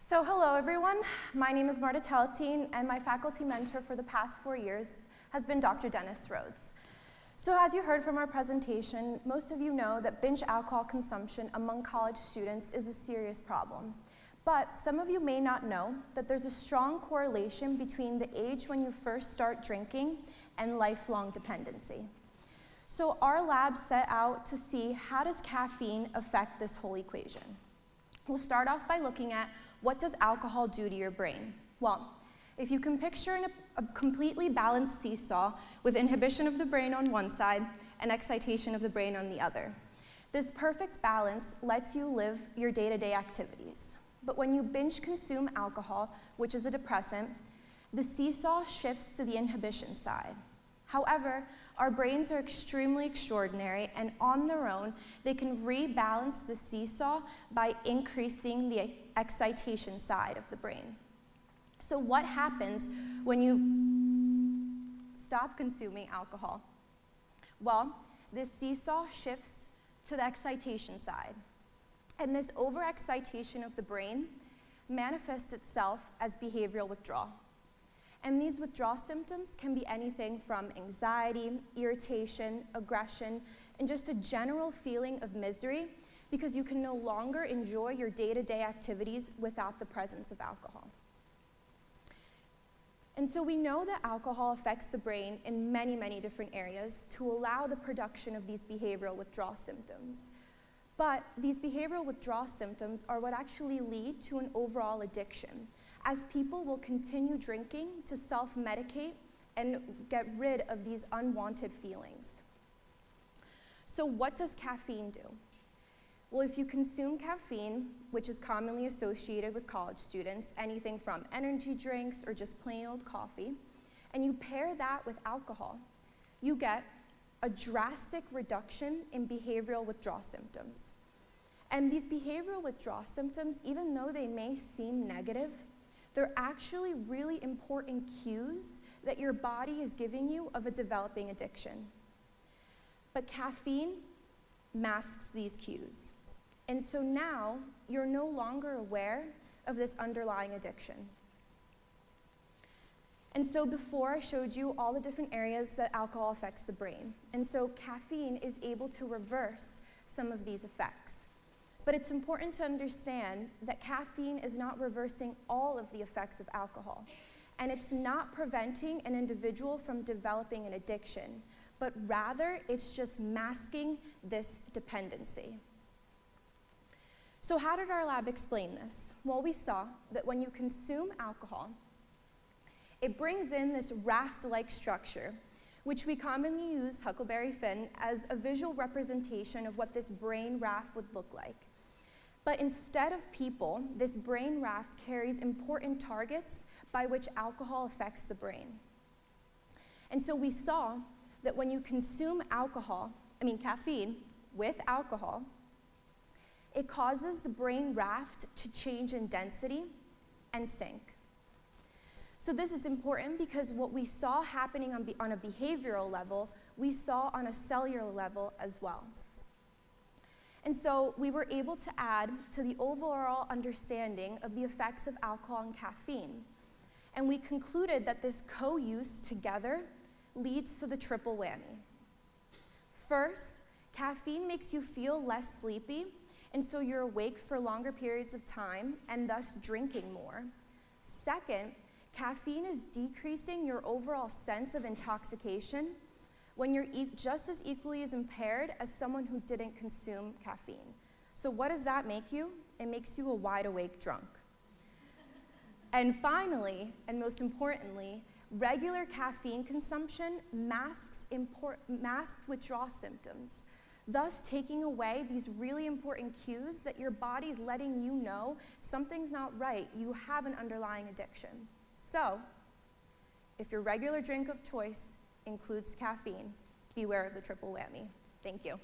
So hello everyone, my name is Marta Telatin and my faculty mentor for the past 4 years has been Dr. Dennis Rhodes. So as you heard from our presentation, most of you know that binge alcohol consumption among college students is a serious problem. But some of you may not know that there's a strong correlation between the age when you first start drinking and lifelong dependency. So our lab set out to see how does caffeine affect this whole equation. We'll start off by looking at what does alcohol do to your brain? Well, if you can picture a completely balanced seesaw with inhibition of the brain on one side and excitation of the brain on the other, this perfect balance lets you live your day-to-day activities. But when you binge consume alcohol, which is a depressant, the seesaw shifts to the inhibition side. However, our brains are extremely extraordinary, and on their own, they can rebalance the seesaw by increasing the excitation side of the brain. So what happens when you stop consuming alcohol? Well, this seesaw shifts to the excitation side. And this overexcitation of the brain manifests itself as behavioral withdrawal. And these withdrawal symptoms can be anything from anxiety, irritation, aggression, and just a general feeling of misery because you can no longer enjoy your day-to-day activities without the presence of alcohol. And so we know that alcohol affects the brain in many, many different areas to allow the production of these behavioral withdrawal symptoms. But these behavioral withdrawal symptoms are what actually lead to an overall addiction, as people will continue drinking to self-medicate and get rid of these unwanted feelings. So what does caffeine do? Well, if you consume caffeine, which is commonly associated with college students, anything from energy drinks or just plain old coffee, and you pair that with alcohol, you get a drastic reduction in behavioral withdrawal symptoms. And these behavioral withdrawal symptoms, even though they may seem negative, they're actually really important cues that your body is giving you of a developing addiction. But caffeine masks these cues. And so now you're no longer aware of this underlying addiction. And so before I showed you all the different areas that alcohol affects the brain. And so caffeine is able to reverse some of these effects. But it's important to understand that caffeine is not reversing all of the effects of alcohol. And it's not preventing an individual from developing an addiction, but rather it's just masking this dependency. So how did our lab explain this? Well, we saw that when you consume alcohol, it brings in this raft-like structure, which we commonly use, Huckleberry Finn, as a visual representation of what this brain raft would look like. But instead of people, this brain raft carries important targets by which alcohol affects the brain. And so we saw that when you consume caffeine with alcohol, it causes the brain raft to change in density and sink. So this is important because what we saw happening on a behavioral level, we saw on a cellular level as well. And so we were able to add to the overall understanding of the effects of alcohol and caffeine. And we concluded that this co-use together leads to the triple whammy. First, caffeine makes you feel less sleepy, and so you're awake for longer periods of time and thus drinking more. Second, caffeine is decreasing your overall sense of intoxication when you're just as equally as impaired as someone who didn't consume caffeine. So what does that make you? It makes you a wide-awake drunk. And finally, and most importantly, regular caffeine consumption masks withdrawal symptoms, thus taking away these really important cues that your body's letting you know something's not right, you have an underlying addiction. So, if your regular drink of choice includes caffeine, beware of the triple whammy. Thank you.